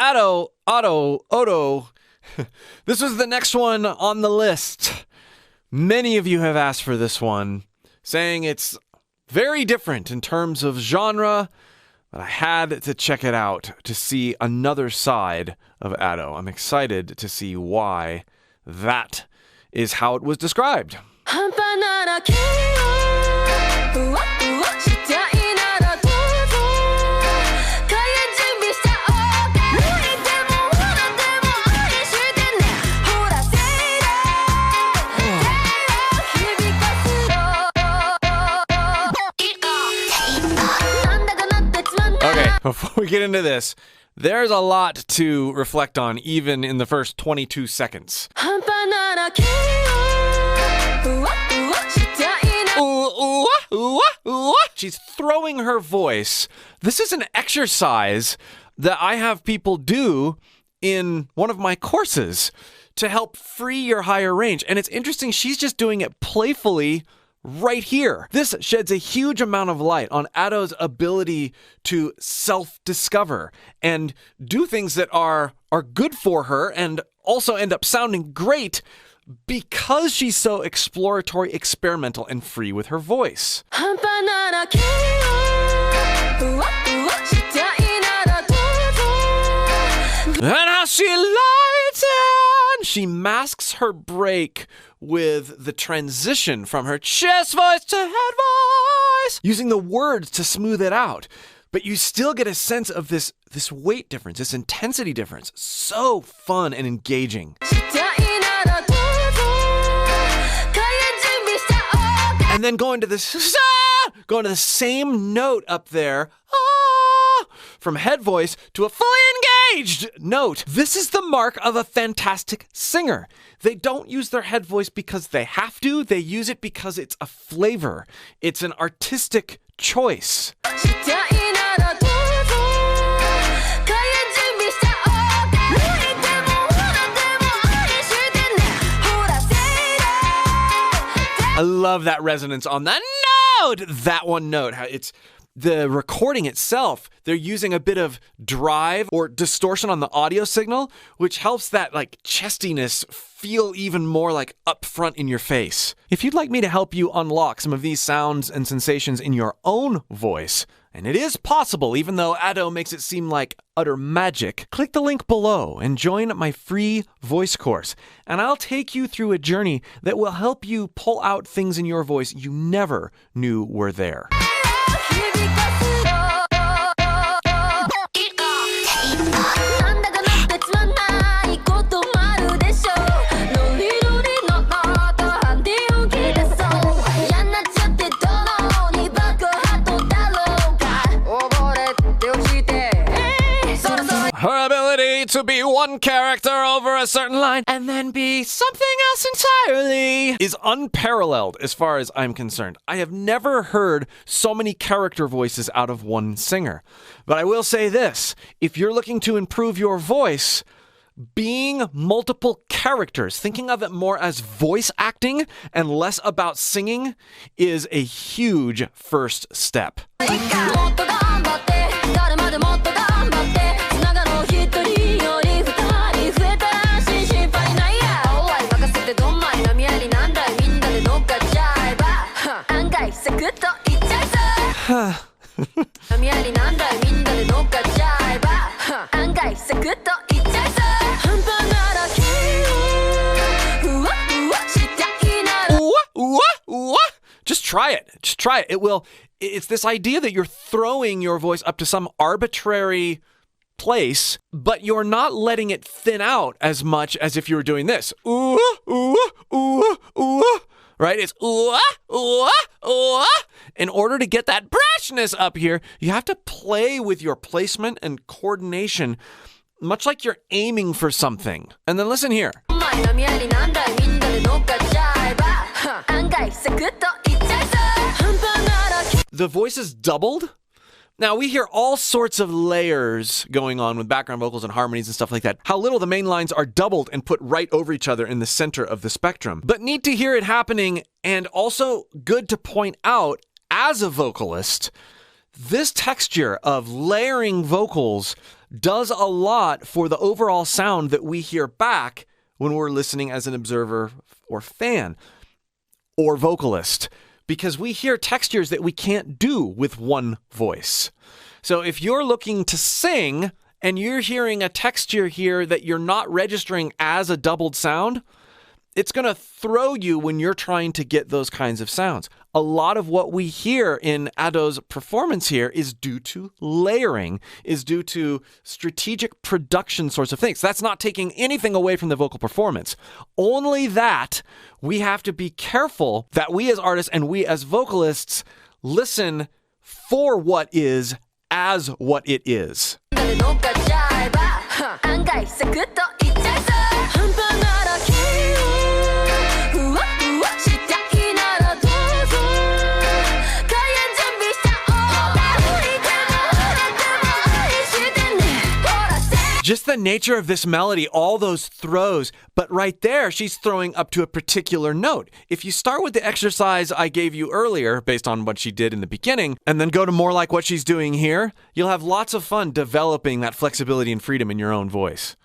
Odo. This was the next one on the list. Many of you have asked for this one, saying it's very different in terms of genre, but I had to check it out to see another side of Ado. I'm excited to see why that is how it was described. Before we get into this, there's a lot to reflect on, even in the first 22 seconds. She's throwing her voice. This is an exercise that I have people do in one of my courses to help free your higher range. And it's interesting, she's just doing it playfully right here. This sheds a huge amount of light on Ado's ability to self-discover and do things that are good for her and also end up sounding great because she's so exploratory, experimental, and free with her voice. And how she lights it! She masks her break with the transition from her chest voice to head voice, using the words to smooth it out. But you still get a sense of this weight difference, this intensity difference. So fun and engaging. And then going to the same note up there, from head voice to a fully engaged note. This is the mark of a fantastic singer. They don't use their head voice because they have to. They use it because it's a flavor. It's an artistic choice. I love that resonance on that note. That one note. How it's the recording itself, they're using a bit of drive or distortion on the audio signal, which helps that like chestiness feel even more like up front in your face. If you'd like me to help you unlock some of these sounds and sensations in your own voice, and it is possible even though Ado makes it seem like utter magic, click the link below and join my free voice course. And I'll take you through a journey that will help you pull out things in your voice you never knew were there. Her ability to be one character over a certain line and then be something else entirely is unparalleled as far as I'm concerned. I have never heard so many character voices out of one singer. But I will say this, if you're looking to improve your voice, being multiple characters, thinking of it more as voice acting and less about singing, is a huge first step. Just try it. Just try it. It's this idea that you're throwing your voice up to some arbitrary place, but you're not letting it thin out as much as if you were doing this. Ooh, ooh, ooh, ooh. Right? It's ooh, ooh, ooh. In order to get that brashness up here, you have to play with your placement and coordination, much like you're aiming for something. And then listen here. The voice is doubled. Now, we hear all sorts of layers going on with background vocals and harmonies and stuff like that. How little the main lines are doubled and put right over each other in the center of the spectrum. But neat to hear it happening, and also good to point out, as a vocalist, this texture of layering vocals does a lot for the overall sound that we hear back when we're listening as an observer or fan or vocalist, because we hear textures that we can't do with one voice. So if you're looking to sing and you're hearing a texture here that you're not registering as a doubled sound, it's going to throw you when you're trying to get those kinds of sounds. A lot of what we hear in Ado's performance here is due to layering, is due to strategic production sorts of things. That's not taking anything away from the vocal performance. Only that we have to be careful that we as artists and we as vocalists listen for what is as what it is. Just the nature of this melody, all those throws, but right there, she's throwing up to a particular note. If you start with the exercise I gave you earlier, based on what she did in the beginning, and then go to more like what she's doing here, you'll have lots of fun developing that flexibility and freedom in your own voice.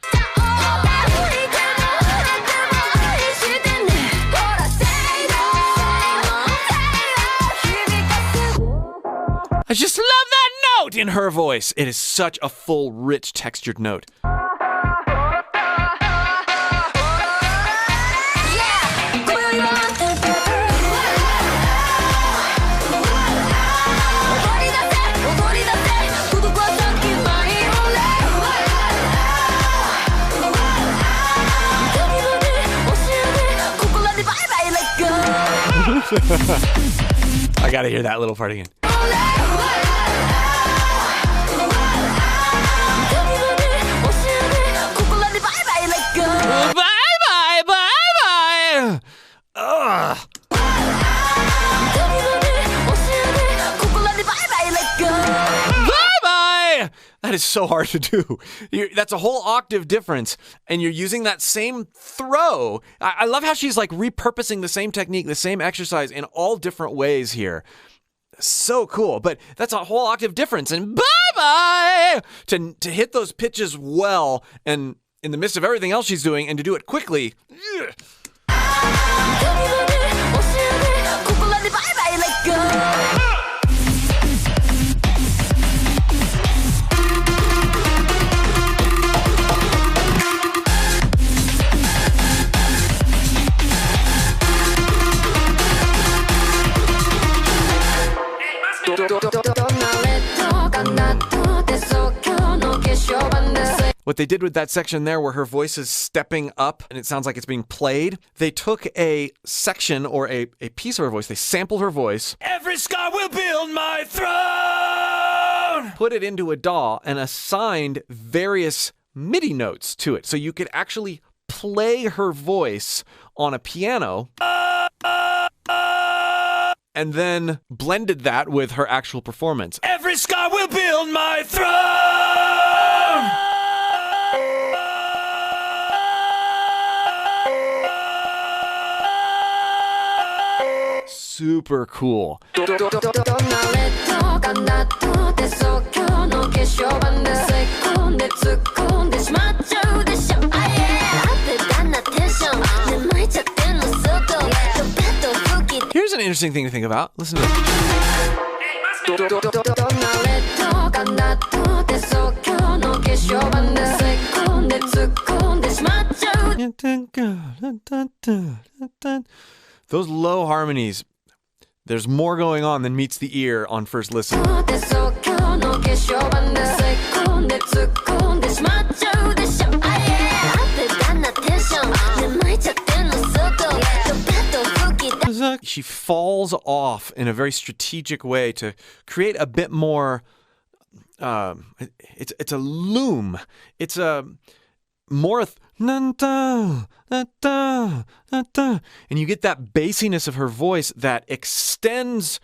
I just love that note in her voice. It is such a full, rich, textured note. I gotta hear that little part again. Bye, bye. Ugh. Bye. That is so hard to do. That's a whole octave difference, and you're using that same throw. I love how she's like repurposing the same technique, the same exercise in all different ways here. So cool, but that's a whole octave difference. And bye-bye! To hit those pitches well, and in the midst of everything else she's doing, and to do it quickly. Ugh. What they did with that section there where her voice is stepping up and it sounds like it's being played, they took a section or a piece of her voice, they sampled her voice. Every scar will build my throne! Put it into a DAW and assigned various MIDI notes to it. So you could actually play her voice on a piano and then blended that with her actual performance. Every scar will build my throne! Super cool. Here's an interesting thing to think about. Listen to this. Those low harmonies, there's more going on than meets the ear on first listen. She falls off in a very strategic way to create a bit more, it's a loom. It's a more, and you get that bassiness of her voice that extends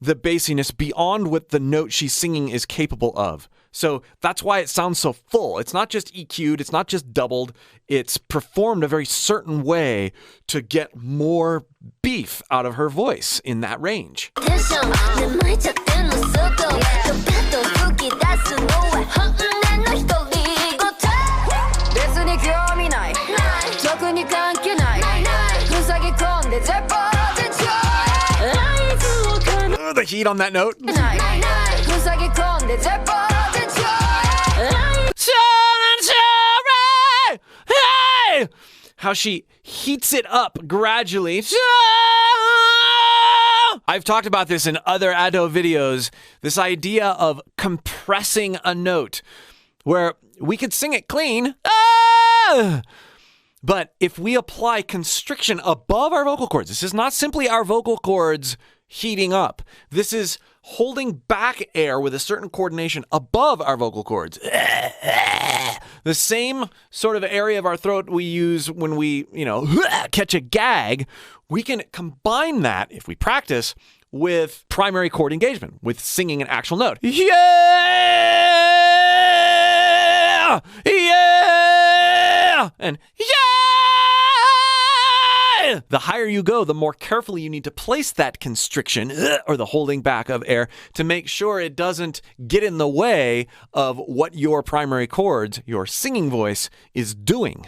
the bassiness beyond what the note she's singing is capable of. So that's why it sounds so full. It's not just EQ'd, it's not just doubled, it's performed a very certain way to get more beef out of her voice in that range. The heat on that note. Hey! How she heats it up gradually. I've talked about this in other Ado videos, this idea of compressing a note, where we could sing it clean, but if we apply constriction above our vocal cords, this is not simply our vocal cords heating up. This is holding back air with a certain coordination above our vocal cords. The same sort of area of our throat we use when we, catch a gag. We can combine that, if we practice, with primary chord engagement, with singing an actual note. Yeah! Yeah! And yeah! The higher you go, the more carefully you need to place that constriction, or the holding back of air, to make sure it doesn't get in the way of what your primary chords, your singing voice, is doing.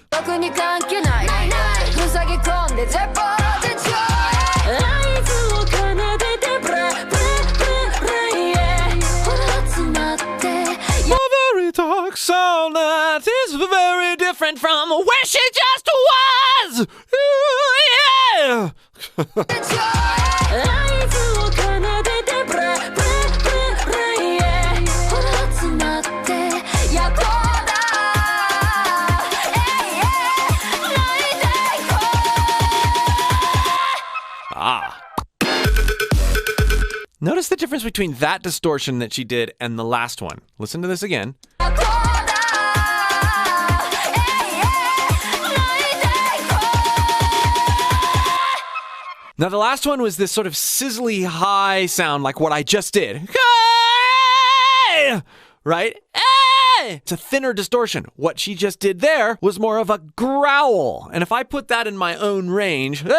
Talk sound that is very different from where she just was. Ooh, Notice the difference between that distortion that she did and the last one. Listen to this again. Now, the last one was this sort of sizzly high sound like what I just did. Right? It's a thinner distortion. What she just did there was more of a growl. And if I put that in my own range, here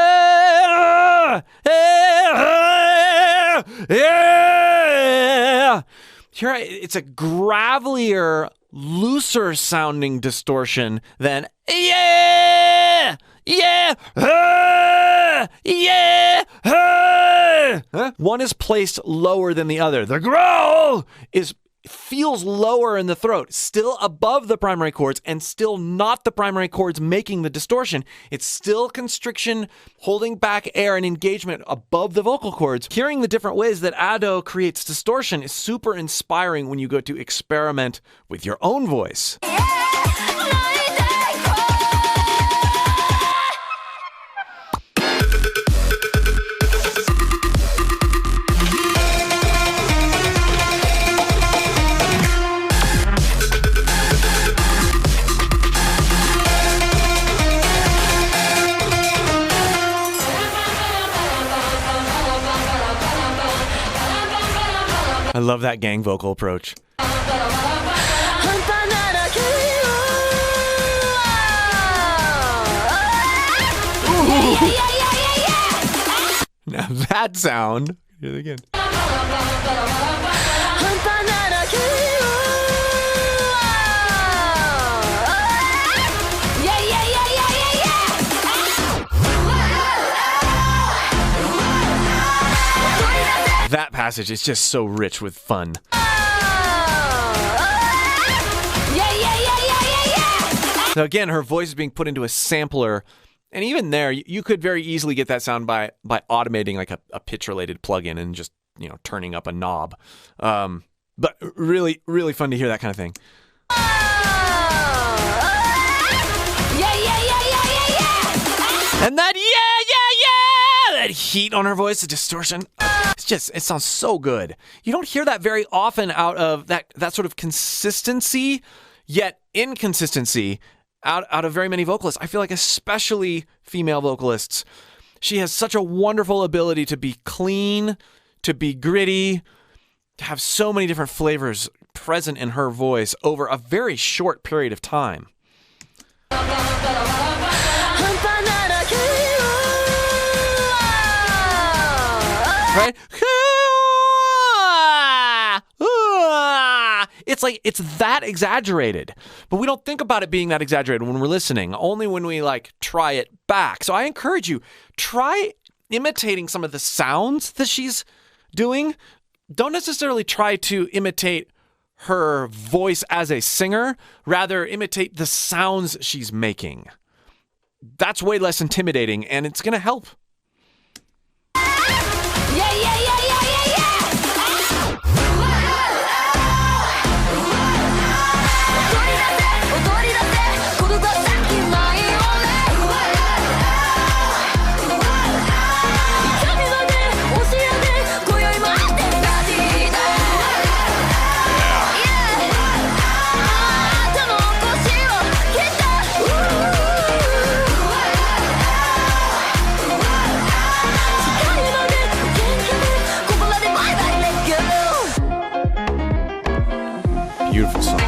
it's a gravelier, looser sounding distortion than one is placed lower than the other. The growl feels lower in the throat, still above the primary chords and still not the primary chords making the distortion. It's still constriction, holding back air and engagement above the vocal cords. Hearing the different ways that Ado creates distortion is super inspiring when you go to experiment with your own voice. I love that gang vocal approach. Now that sound, hear it again. That passage is just so rich with fun. So again, her voice is being put into a sampler, and even there, you could very easily get that sound by automating like a pitch-related plugin and just turning up a knob. But really, really fun to hear that kind of thing. And that that heat on her voice, the distortion. It sounds so good. You don't hear that very often out of that sort of consistency, yet inconsistency out of very many vocalists. I feel like especially female vocalists. She has such a wonderful ability to be clean, to be gritty, to have so many different flavors present in her voice over a very short period of time. Right? it's like it's that exaggerated. But we don't think about it being that exaggerated when we're listening, only when we like try it back. So I encourage you, try imitating some of the sounds that she's doing. Don't necessarily try to imitate her voice as a singer, rather imitate the sounds she's making. That's way less intimidating, and it's going to help. Beautiful song.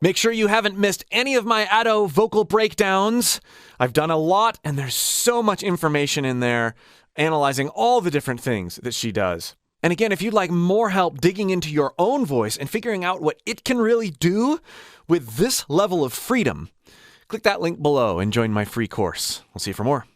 Make sure you haven't missed any of my Addo vocal breakdowns. I've done a lot, and there's so much information in there analyzing all the different things that she does. And again, if you'd like more help digging into your own voice and figuring out what it can really do with this level of freedom, click that link below and join my free course. We'll see you for more.